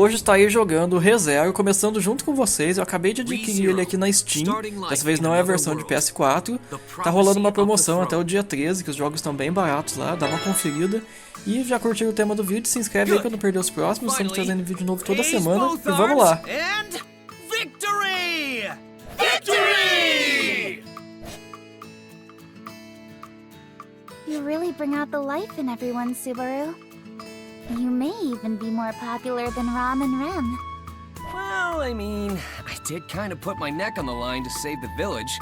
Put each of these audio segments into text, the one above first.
hoje estarei jogando ReZero, começando junto com vocês. Eu acabei de adquirir ele aqui na Steam, dessa vez não é a versão de PS4. Tá rolando uma promoção até o dia 13, que os jogos estão bem baratos lá, dá uma conferida. E já curtiu o tema do vídeo, se inscreve aí pra não perder os próximos, estamos trazendo vídeo novo toda semana. E vamos lá! Victory! Victory! You really bring out the life in everyone, Subaru. You may even be more popular than Ram and Rem. Well, I mean, I did kind of put my neck on the line to save the village.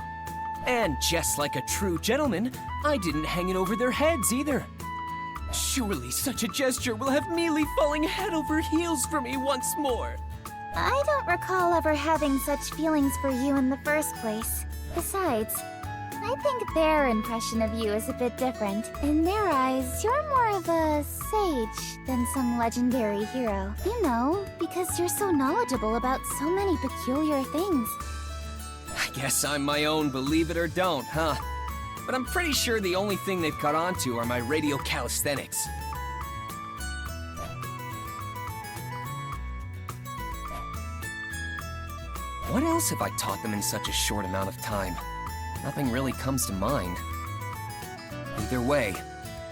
And just like a true gentleman, I didn't hang it over their heads either. Surely such a gesture will have Mealy falling head over heels for me once more. I don't recall ever having such feelings for you in the first place. Besides, I think their impression of you is a bit different. In their eyes, you're more of a sage than some legendary hero. You know, because you're so knowledgeable about so many peculiar things. I guess I'm my own believe it or don't, huh? But I'm pretty sure the only thing they've caught on to are my radio calisthenics. What else have I taught them in such a short amount of time? Nothing really comes to mind. Either way,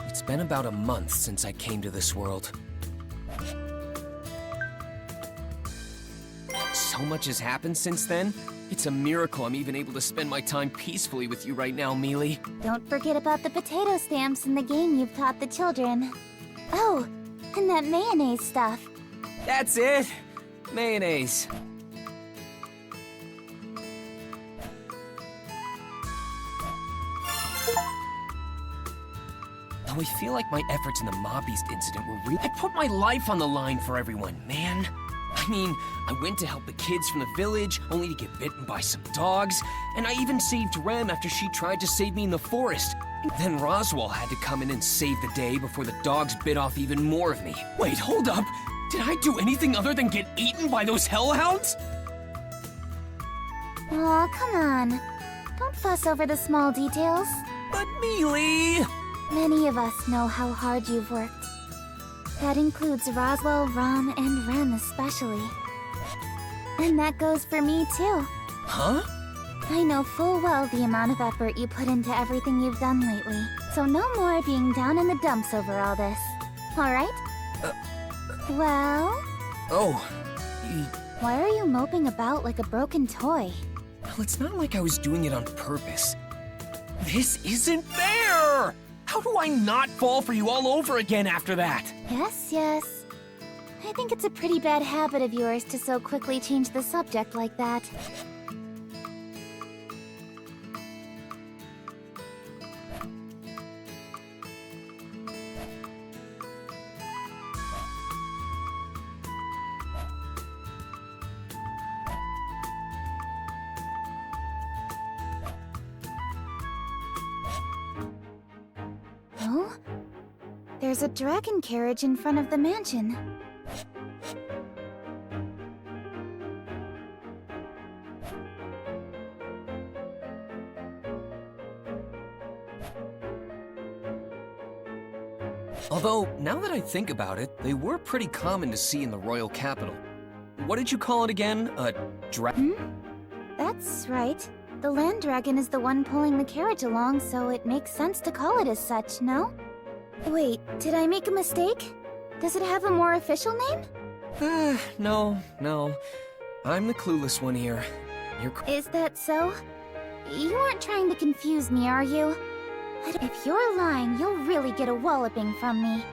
it's been about a month since I came to this world. So much has happened since then. It's a miracle I'm even able to spend my time peacefully with you right now, Mealy. Don't forget about the potato stamps in the game you've taught the children. Oh, and that mayonnaise stuff. That's it! Mayonnaise. Though I feel like my efforts in the Mob Beast incident were real. I put my life on the line for everyone, man. I mean, I went to help the kids from the village, only to get bitten by some dogs, and I even saved Rem after she tried to save me in the forest. Then Roswell had to come in and save the day before the dogs bit off even more of me. Wait, hold up! Did I do anything other than get eaten by those hellhounds? Aw, come on. Don't fuss over the small details. But Mealy! Many of us know how hard you've worked. That includes Roswell, Ram, and Rem especially. And that goes for me too. Huh? I know full well the amount of effort you put into everything you've done lately. So no more being down in the dumps over all this. Alright? Well? Oh, Why are you moping about like a broken toy? well, it's not like I was doing it on purpose. This isn't fair! How do I not fall for you all over again after that? Yes. I think it's a pretty bad habit of yours to so quickly change the subject like that. Oh? There's a dragon carriage in front of the mansion. Although, now that I think about it, they were pretty common to see in the royal capital. What did you call it again? A That's right. The land dragon is the one pulling the carriage along, so it makes sense to call it as such, no? Wait, did I make a mistake? Does it have a more official name? No. I'm the clueless one here. Is that so? You aren't trying to confuse me, are you? If you're lying, you'll really get a walloping from me.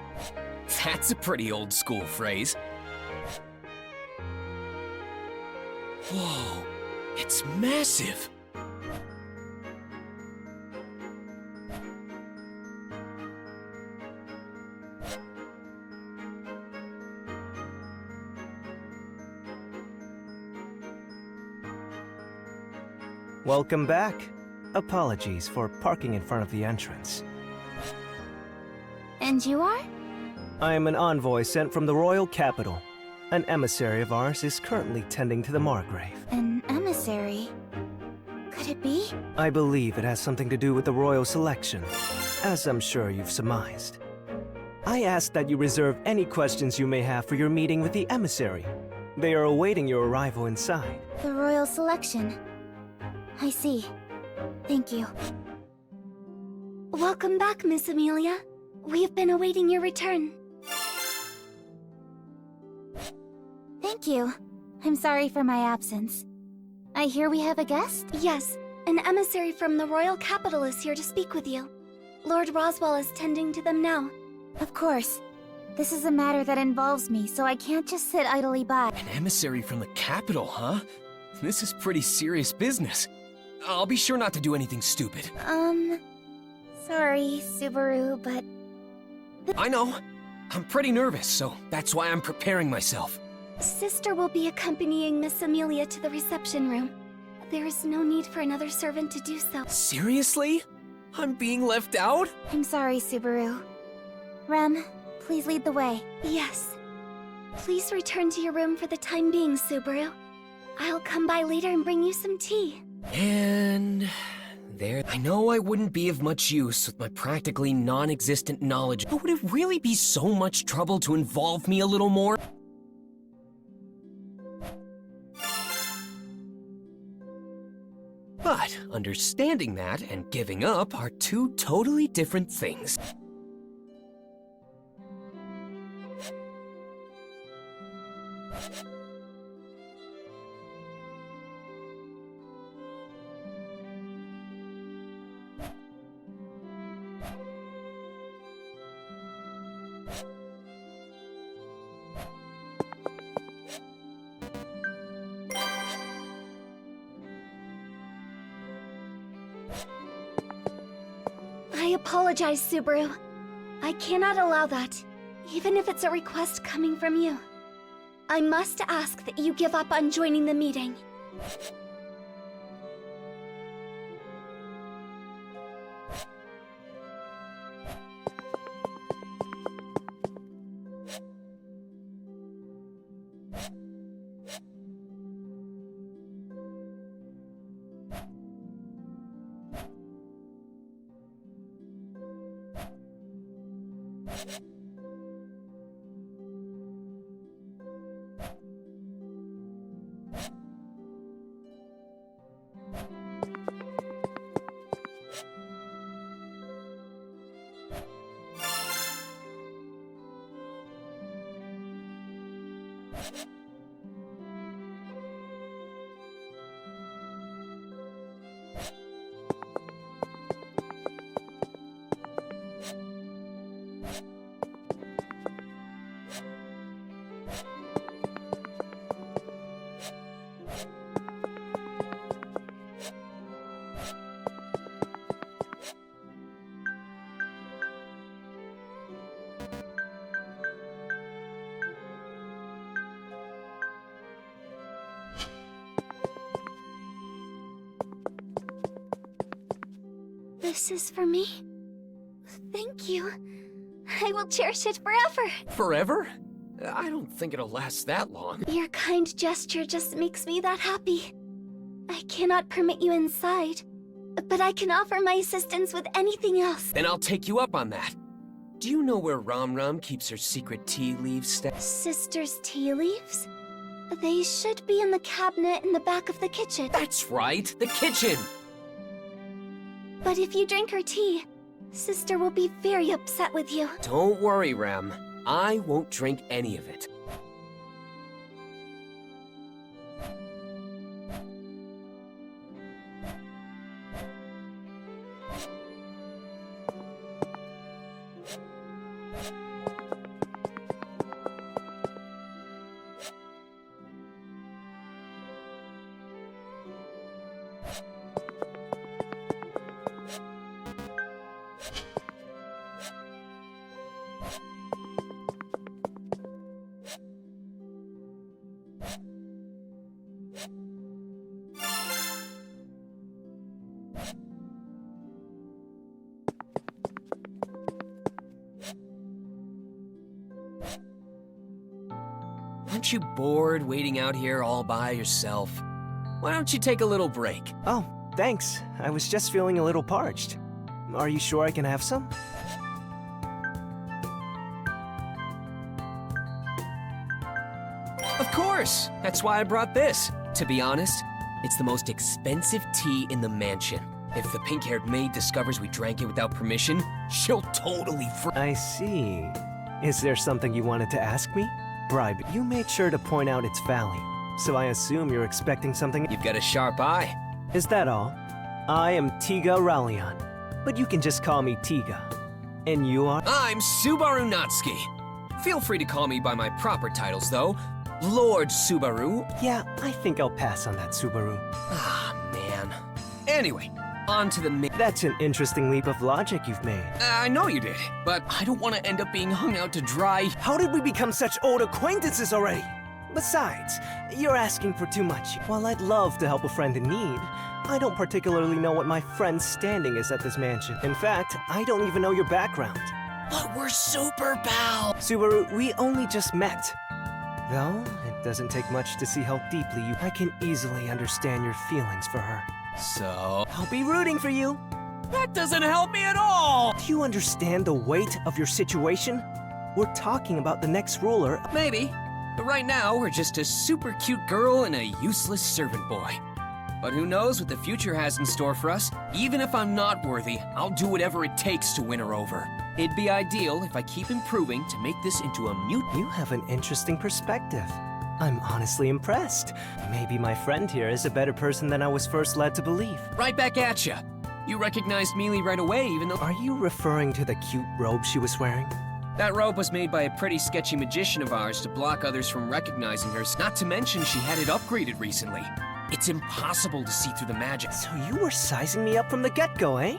That's a pretty old school phrase. Whoa, it's massive. Welcome back. Apologies for parking in front of the entrance. And you are? I am an envoy sent from the royal capital. An emissary of ours is currently tending to the Margrave. An emissary? Could it be? I believe it has something to do with the royal selection, as I'm sure you've surmised. I ask that you reserve any questions you may have for your meeting with the emissary. They are awaiting your arrival inside. The royal selection. I see. Thank you. Welcome back, Miss Amelia. We've been awaiting your return. Thank you. I'm sorry for my absence. I hear we have a guest? Yes, an emissary from the royal capital is here to speak with you. Lord Roswell is tending to them now. Of course. This is a matter that involves me, so I can't just sit idly by. An emissary from the capital, huh? This is pretty serious business. I'll be sure not to do anything stupid. Sorry, Subaru, but... I know. I'm pretty nervous, so that's why I'm preparing myself. Sister will be accompanying Miss Amelia to the reception room. There is no need for another servant to do so. Seriously? I'm being left out? I'm sorry, Subaru. Rem, please lead the way. Yes. Please return to your room for the time being, Subaru. I'll come by later and bring you some tea. And... there. I know I wouldn't be of much use with my practically non-existent knowledge, but would it really be so much trouble to involve me a little more? But understanding that and giving up are two totally different things. I apologize, Subaru. I cannot allow that, even if it's a request coming from you. I must ask that you give up on joining the meeting. This is for me? Thank you. I will cherish it forever. Forever? I don't think it'll last that long. Your kind gesture just makes me that happy. I cannot permit you inside, but I can offer my assistance with anything else. Then I'll take you up on that. Do you know where Ram keeps her secret tea leaves Sister's tea leaves? They should be in the cabinet in the back of the kitchen. That's right, the kitchen! But if you drink her tea, Sister will be very upset with you. Don't worry, Ram. I won't drink any of it. Aren't you bored waiting out here all by yourself? Why don't you take a little break? Oh, thanks. I was just feeling a little parched. Are you sure I can have some? Of Of course! That's why I brought this. To be honest, it's the most expensive tea in the mansion. If the pink-haired maid discovers we drank it without permission, she'll totally I see. Is there something you wanted to ask me? Bribe. You made sure to point out its value, so I assume you're expecting something. You've got a sharp eye. Is that all? I am Tiga Rallion, but you can just call me Tiga. And you are? I'm Subaru Natsuki. Feel free to call me by my proper titles, though. Lord Subaru. Yeah, I think I'll pass on that, Subaru. Ah, man. Anyway, on to the main. That's an interesting leap of logic you've made. I know you did, but I don't want to end up being hung out to dry. How did we become such old acquaintances already? Besides, you're asking for too much. While I'd love to help a friend in need, I don't particularly know what my friend's standing is at this mansion. In fact, I don't even know your background. But we're super pals. Subaru, we only just met. Though, it doesn't take much to see how deeply you... I can easily understand your feelings for her. So? I'll be rooting for you. That doesn't help me at all! Do you understand the weight of your situation? We're talking about the next ruler. Maybe. But right now, we're just a super cute girl and a useless servant boy. But who knows what the future has in store for us? Even if I'm not worthy, I'll do whatever it takes to win her over. It'd be ideal if I keep improving to make this into a mute. You have an interesting perspective. I'm honestly impressed. Maybe my friend here is a better person than I was first led to believe. Right back at ya. You recognized Mealy right away, even though... Are you referring to the cute robe she was wearing? That robe was made by a pretty sketchy magician of ours to block others from recognizing her. Not to mention she had it upgraded recently. It's impossible to see through the magic. So you were sizing me up from the get-go, eh?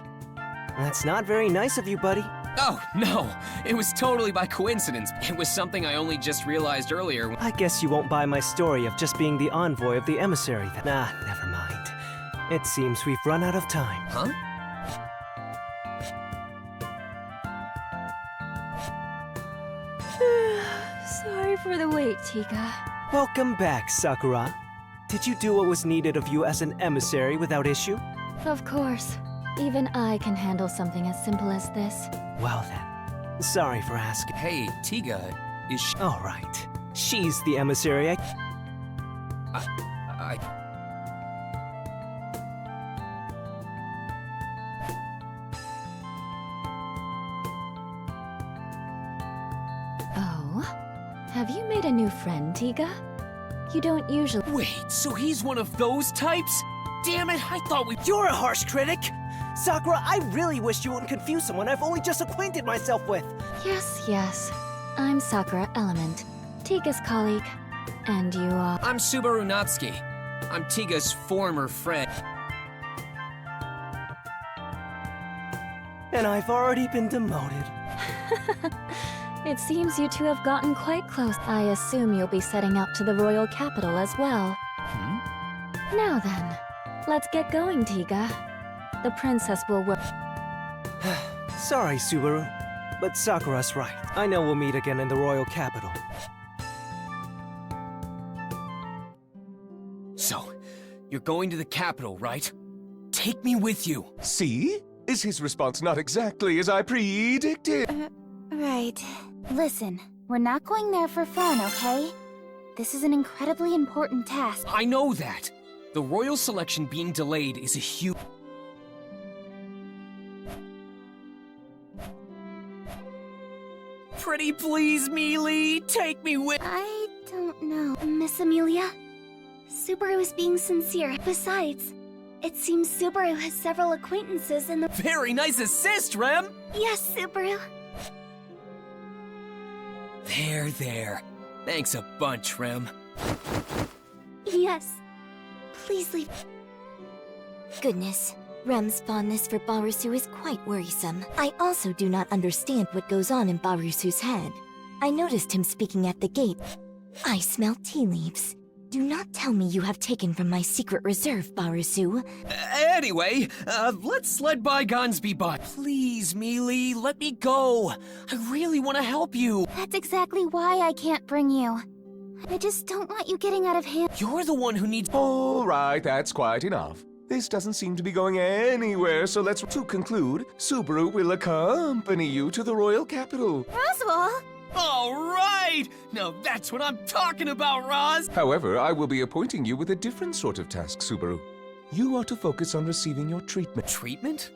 That's not very nice of you, buddy. Oh, no. It was totally by coincidence. It was something I only just realized earlier. I guess you won't buy my story of just being the envoy of the emissary then. Nah, never mind. It seems we've run out of time. Huh? Sorry for the wait, Tiga. Welcome back, Sakura. Did you do what was needed of you as an emissary without issue? Of course. Even I can handle something as simple as this. Well then, sorry for asking. Hey, Tiga, is she... All right, she's the emissary. Oh? Have you made a new friend, Tiga? You don't usually... Wait, so he's one of those types? Damn it, I thought we... You're a harsh critic! Sakura, I really wish you wouldn't confuse someone I've only just acquainted myself with. Yes. I'm Sakura Element, Tiga's colleague. And you are... I'm Subaru Natsuki. I'm Tiga's former friend. And I've already been demoted. It seems you two have gotten quite close. I assume you'll be setting out to the royal capital as well. Now then, let's get going, Tiga. The princess will work. Sorry, Subaru, but Sakura's right. I know we'll meet again in the royal capital. So, you're going to the capital, right? Take me with you. See? Is his response not exactly as I predicted? Right. Listen, we're not going there for fun, okay? This is an incredibly important task. I know that. The royal selection being delayed is a huge... Pretty please, Mealy, take me with... I don't know, Miss Amelia. Subaru is being sincere. Besides, it seems Subaru has several acquaintances in the... Very nice assist, Rem! Yes, Subaru. There. Thanks a bunch, Rem. Yes. Please leave. Goodness, Rem's fondness for Barusu is quite worrisome. I also do not understand what goes on in Barusu's head. I noticed him speaking at the gate. I smell tea leaves. Do not tell me you have taken from my secret reserve, Barusu. Anyway, let's let bygones be bygones. Please, Mealy, let me go. I really want to help you. That's exactly why I can't bring you. I just don't want you getting out of hand. You're the one who needs... All right, that's quite enough. This doesn't seem to be going anywhere, so let's... To conclude, Subaru will accompany you to the royal capital. Roswell, All right! Now that's what I'm talking about, Roz! However, I will be appointing you with a different sort of task, Subaru. You are to focus on receiving your treatment. Treatment?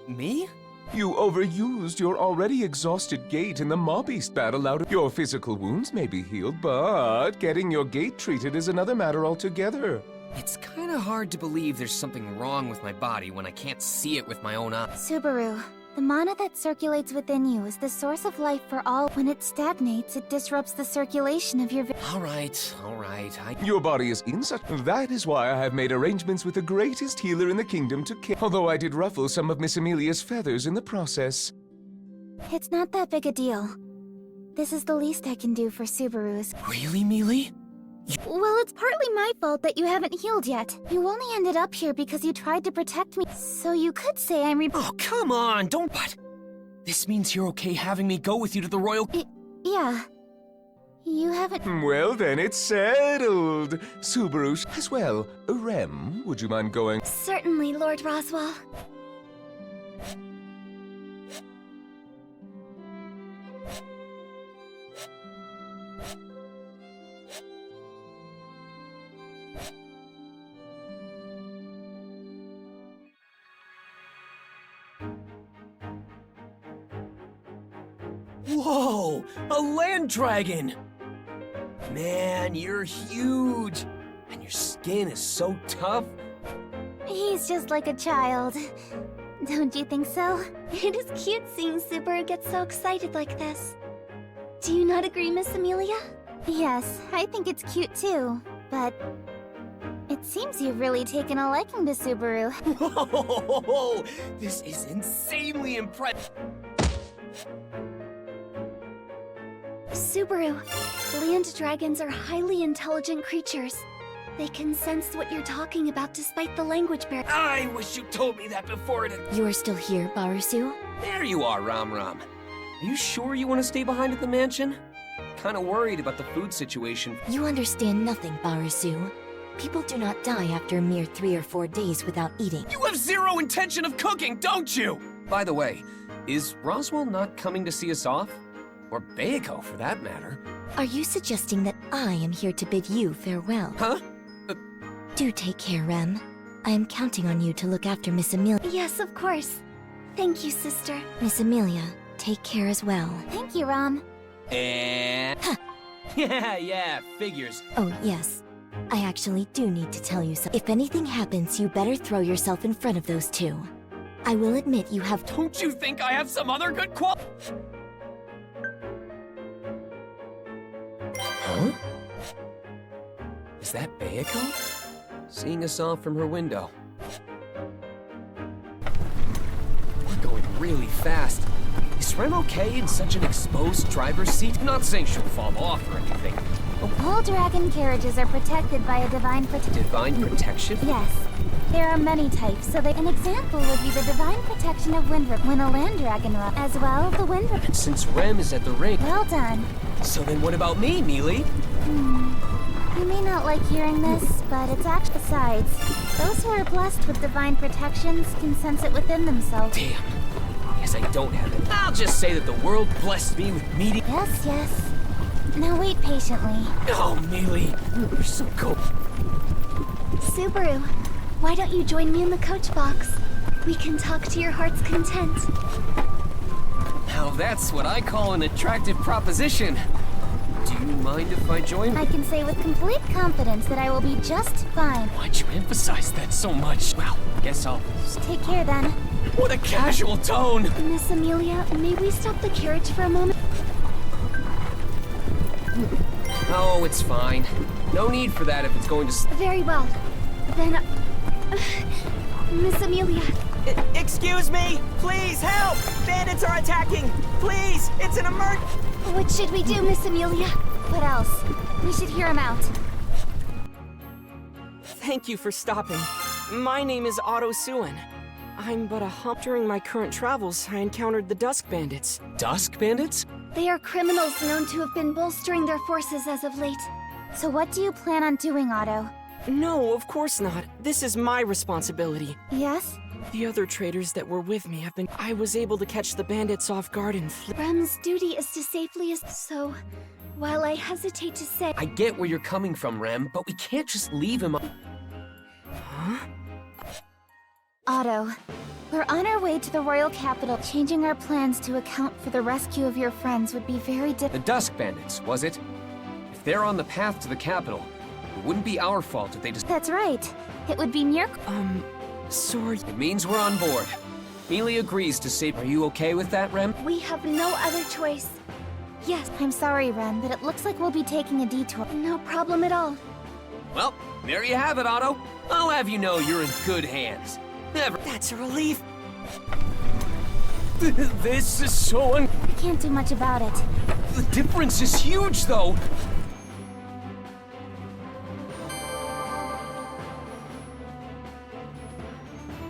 Me? You overused your already exhausted gait in the mob beast battle out of... Your physical wounds may be healed, but getting your gait treated is another matter altogether. It's kinda hard to believe there's something wrong with my body when I can't see it with my own eyes. Subaru, the mana that circulates within you is the source of life for all. When it stagnates, it disrupts the circulation of your All right. Your body is in such... That is why I have made arrangements with the greatest healer in the kingdom to care. Although I did ruffle some of Miss Amelia's feathers in the process. It's not that big a deal. This is the least I can do for Subaru's. Really, Mealy? Well, it's partly my fault that you haven't healed yet. You only ended up here because you tried to protect me. So you could say I'm Oh, come on, don't... What? This means you're okay having me go with you to the royal... Yeah. You haven't... Well, then it's settled. Subaru as well. Rem, would you mind going? Certainly, Lord Roswell. Whoa! A land dragon! Man, you're huge! And your skin is so tough. He's just like a child. Don't you think so? It is cute seeing Subaru get so excited like this. Do you not agree, Miss Amelia? Yes, I think it's cute too, but... It seems you've really taken a liking to Subaru. Whoa! This is insanely impressive! Subaru, land dragons are highly intelligent creatures. They can sense what you're talking about despite the language barrier. I wish you told me that before it... You are still here, Barusu? There you are, Ram. Are you sure you want to stay behind at the mansion? Kinda worried about the food situation. You understand nothing, Barusu. People do not die after a mere 3 or 4 days without eating. You have zero intention of cooking, don't you? By the way, is Roswell not coming to see us off? Or Bayako, for that matter. Are you suggesting that I am here to bid you farewell? Huh? Do take care, Rem. I am counting on you to look after Miss Amelia. Yes, of course. Thank you, sister. Miss Amelia, take care as well. Thank you, Ram. And... Yeah, figures. Oh, yes. I actually do need to tell you something. If anything happens, you better throw yourself in front of those two. I will admit you have... Don't you think I have some other good qual... Huh? Is that Bayako? Seeing us off from her window. We're going really fast. Is Rem okay in such an exposed driver's seat? I'm not saying she'll fall off or anything. All dragon carriages are protected by a divine protection. Divine protection? Yes. There are many types, so an example would be the divine protection of Windrip when a land dragon runs. As well, the Windrip... And since Rem is at the ring... Well done. So then what about me, Mealy? You may not like hearing this, but it's actually... Besides, those who are blessed with divine protections can sense it within themselves. Damn. Guess I don't have it. I'll just say that the world blessed me with meeting... Yes. Now wait patiently. Oh, Mealy, you're so cool. Subaru, why don't you join me in the coach box? We can talk to your heart's content. Now that's what I call an attractive proposition. Do you mind if I join? I can say with complete confidence that I will be just fine. Why'd you emphasize that so much? Well, guess I'll... Take care then. What a casual tone! Miss Amelia, may we stop the carriage for a moment? Oh, it's fine. No need for that if it's going to... Very well. Then... Miss Amelia... Excuse me! Please, help! Bandits are attacking! Please, it's an emergency! What should we do, Miss Amelia? What else? We should hear him out. Thank you for stopping. My name is Otto Suin. I'm but a hump. During my current travels, I encountered the Dusk Bandits. Dusk Bandits? They are criminals known to have been bolstering their forces as of late. So what do you plan on doing, Otto? No, of course not. This is my responsibility. Yes? The other traders that were with me have been... I was able to catch the bandits off guard and Rem's duty is to safely so... While I hesitate to say... I get where you're coming from, Rem, but we can't just leave him. Otto, we're on our way to the royal capital. Changing our plans to account for the rescue of your friends would be very The Dusk Bandits, was it? If they're on the path to the capital, it wouldn't be our fault if they just... That's right. It would be near... Sorry. It means we're on board. Mealy agrees to save... Are you okay with that, Rem? We have no other choice. Yes, I'm sorry, Rem, but it looks like we'll be taking a detour. No problem at all. Well, there you have it, Otto. I'll have you know you're in good hands. Never... That's a relief. This is so I can't do much about it. The difference is huge, though.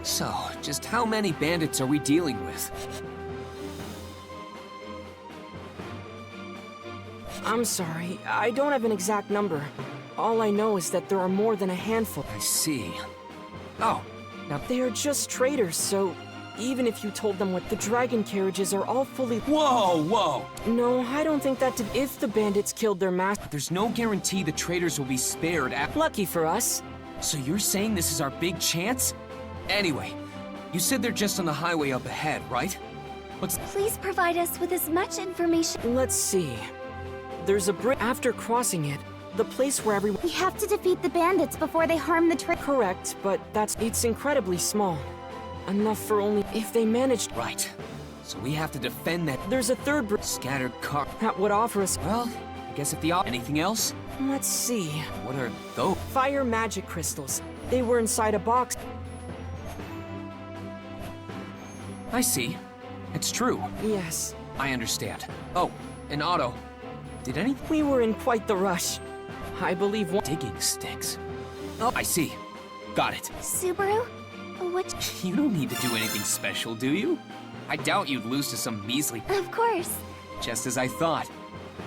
So, just how many bandits are we dealing with? I'm sorry. I don't have an exact number. All I know is that there are more than a handful. I see. Oh, now... They are just traders, so even if you told them what the dragon carriages are all fully... Whoa, whoa! No, I don't think that if the bandits killed their master... There's no guarantee the traders will be spared after... Lucky for us. So you're saying this is our big chance? Anyway, you said they're just on the highway up ahead, right? Please provide us with as much information. Let's see. There's a bridge. After crossing it, the place where everyone... We have to defeat the bandits before they harm the trade. Correct, but it's incredibly small. Enough for only if they managed... Right. So we have to defend that... There's a third bridge. Scattered car... That would offer us... Well, I guess if the... Anything else? Let's see. What are those? Fire magic crystals. They were inside a box. I see. It's true. Yes. I understand. Oh, and Otto, did any... We were in quite the rush. I believe one... Digging sticks. Oh, I see. Got it. Subaru? What? You don't need to do anything special, do you? I doubt you'd lose to some measly... Of course. Just as I thought.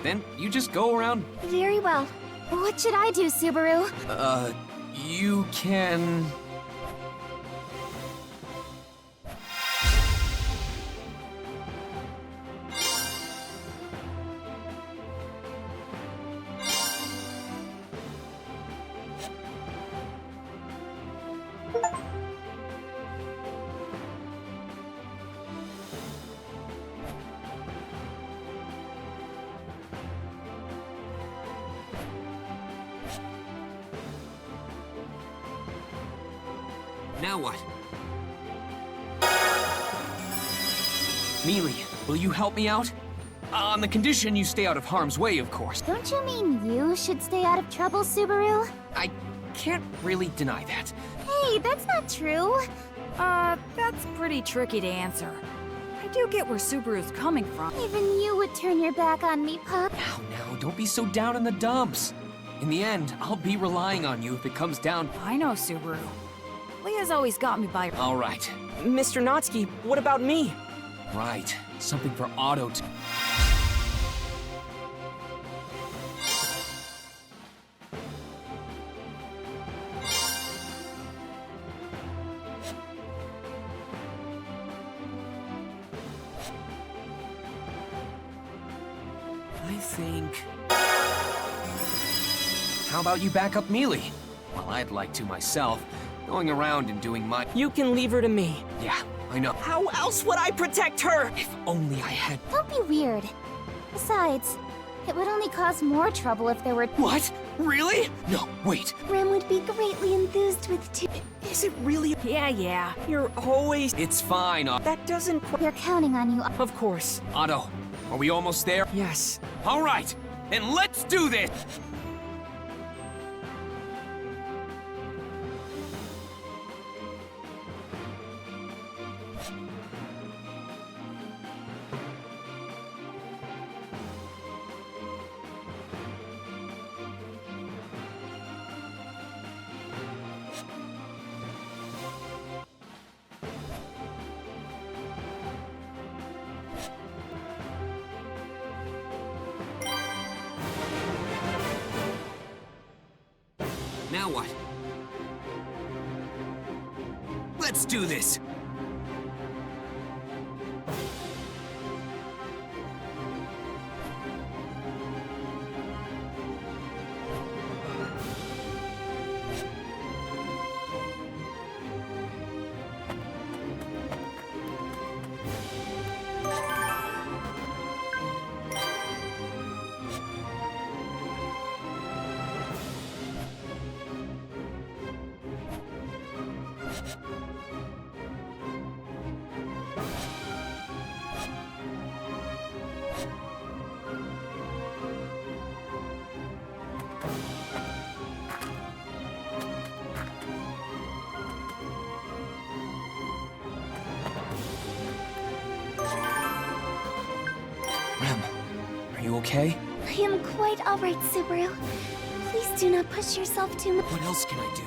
Then you just go around... Very well. What should I do, Subaru? You can... Now what? Mealy, will you help me out? On the condition you stay out of harm's way, of course. Don't you mean you should stay out of trouble, Subaru? I can't really deny that. Hey, that's not true. That's pretty tricky to answer. I do get where Subaru's coming from. Even you would turn your back on me, pup. Now, don't be so down in the dumps. In the end, I'll be relying on you if it comes down... I know, Subaru. Leah's always got me by... All right. Mr. Natsuki, what about me? Right. Something for Otto to... I think... How about you back up Mealy? Well, I'd like to myself. Going around and doing my... You can leave her to me. Yeah, I know. How else would I protect her? If only I had... Don't be weird. Besides, it would only cause more trouble if there were... What? Really? No, wait. Rem would be greatly enthused with two... Is it really... Yeah. You're always... It's fine, That doesn't... We're counting on you. Of course. Otto, are we almost there? Yes. All right, then let's do this! Now what? Let's do this! Rem, are you okay? I am quite alright, Subaru. Please do not push yourself too much. What else can I do?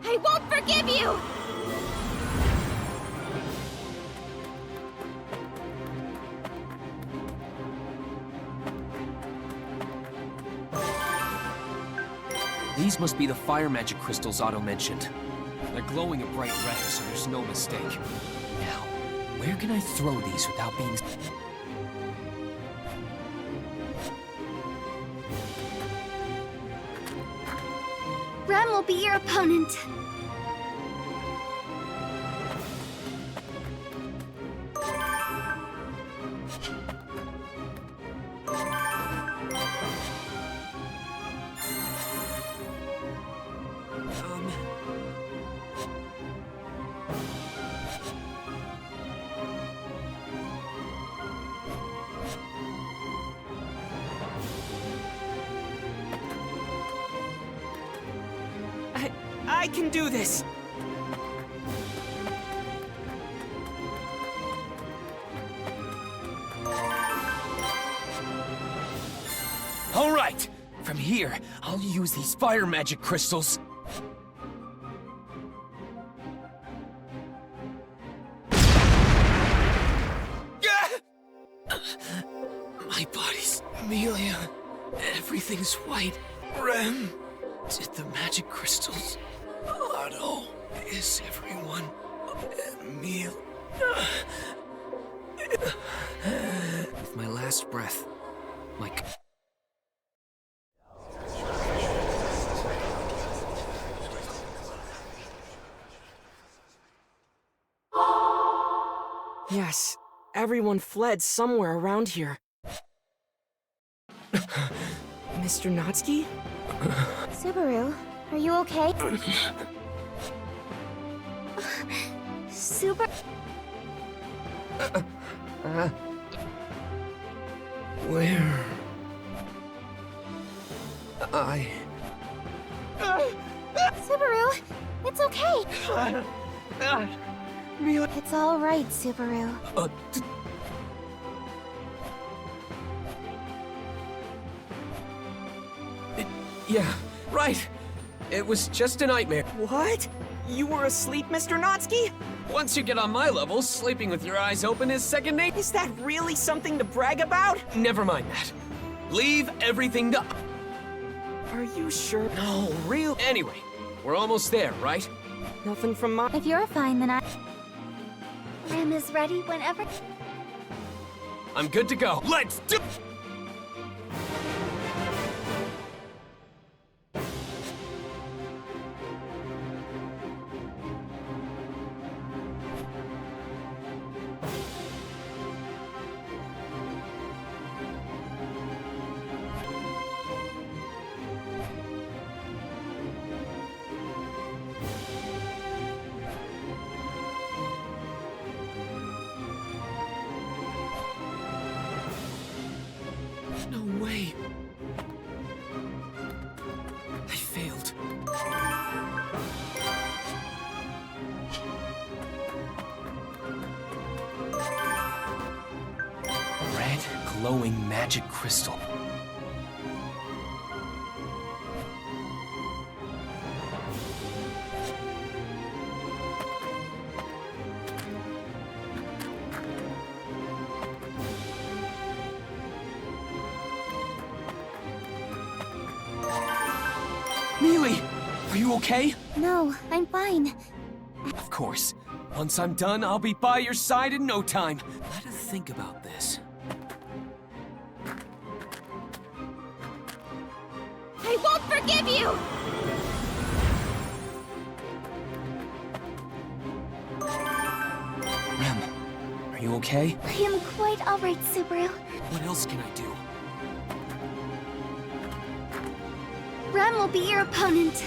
I won't forgive you! These must be the fire magic crystals Otto mentioned. They're glowing a bright red, so there's no mistake. Now, where can I throw these without being... Rem will be your opponent. I can do this! All right! From here, I'll use these fire magic crystals. My body's Amelia. Everything's white. Rem. Did the magic crystals? Otto. Is everyone Emil? With my last breath, like... Yes, everyone fled somewhere around here. Mr. Natsuki? Subaru, are you okay? Super... Where? Subaru, it's okay. It's all right, Subaru. Yeah, right. It was just a nightmare. What? You were asleep, Mr. Natsuki? Once you get on my level, sleeping with your eyes open is second nature. Is that really something to brag about? Never mind that. Leave everything to... Are you sure? No, real... Anyway, we're almost there, right? Nothing from my... If you're fine, then Rem is ready whenever... I'm good to go. Let's do... No way. I failed. Red, glowing magic crystal. Mealy, are you okay? No, I'm fine. Of course. Once I'm done, I'll be by your side in no time. Let us think about this. I won't forgive you! Rem, are you okay? I am quite alright, Subaru. What else can I do? Rem will be your opponent.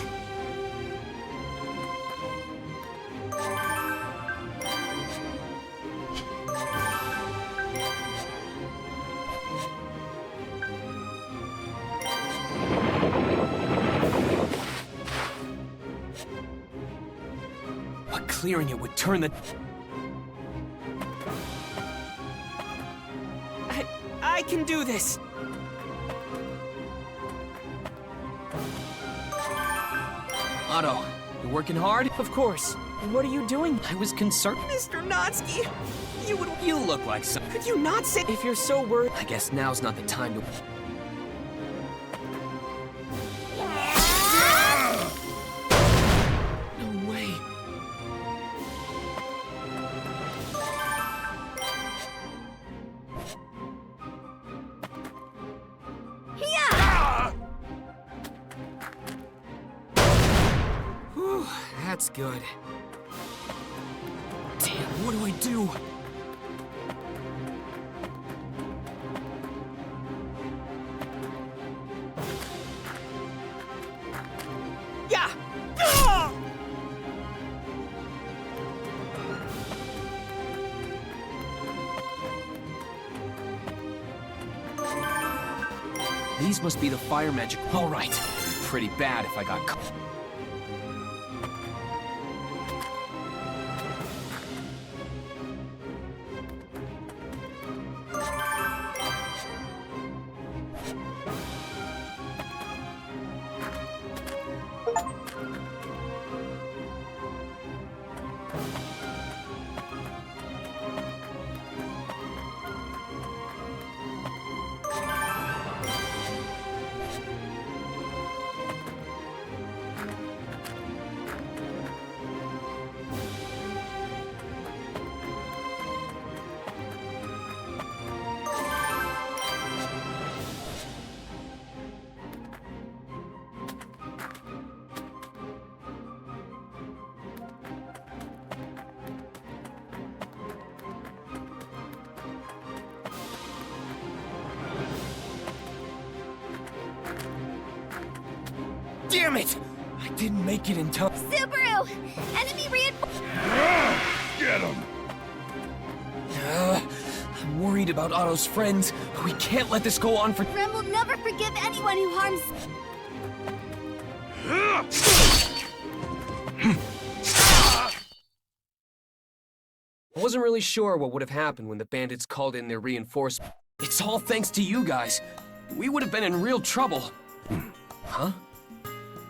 clearing it would turn the... I can do this! Otto, you working hard? Of course. What are you doing? I was concerned. Mr. Natsuki, You look like some... could you not say... If you're so worried... I guess now's not the time to... No way. Whew, that's good. Damn, what do I do? Yeah! These must be the fire magic. All right. It'd be pretty bad if I got caught. Damn it! I didn't make it in time. Subaru! Enemy reinforcements! Get him! I'm worried about Otto's friends. We can't let this go on for... Rem will never forgive anyone who harms... I wasn't really sure what would have happened when the bandits called in their reinforcements. It's all thanks to you guys. We would have been in real trouble. Huh?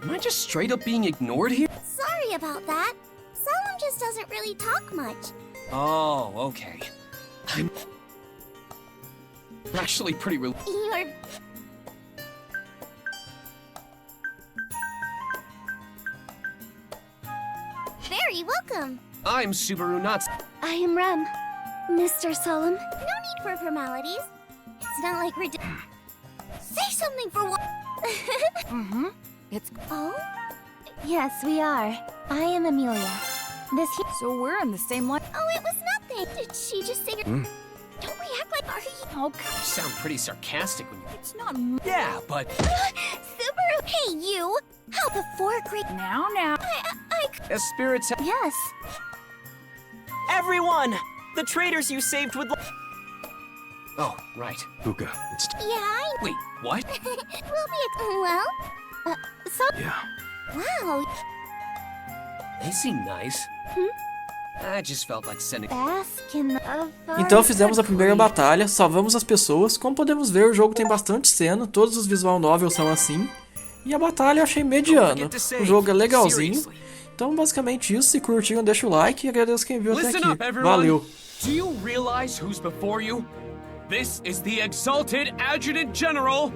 Am I just straight up being ignored here? Sorry about that. Solemn just doesn't really talk much. Oh, okay. I'm actually pretty You're... Very welcome. I'm Subaru Nuts. I am Rem. Mr. Solemn. No need for formalities. It's not like we're... Say something for one... Mm-hmm. It's... Oh? Yes, we are. I am Amelia. This here... So we're in the same line. Oh, it was nothing. Did she just say... Don't react like... Are you... Oh, You sound pretty sarcastic when you... it's not Yeah, but... Subaru! Hey, you! How before great... now. As spirits... Yes. Everyone! The traitors you saved would... Oh, right. Uga, it's... Yeah, I... Wait, what? We'll be... Well... So... Yeah. Wow. They seem nice. I just felt like sending... Baskin of... Então fizemos a primeira batalha, salvamos as pessoas. Como podemos ver, o jogo tem bastante cena, todos os visual novels são assim. E a batalha eu achei mediana. O jogo é legalzinho. Então basicamente isso, se curtiram deixa o like e agradeço quem viu até aqui. Valeu! Do you realize who's before you? This is the exalted Adjutant General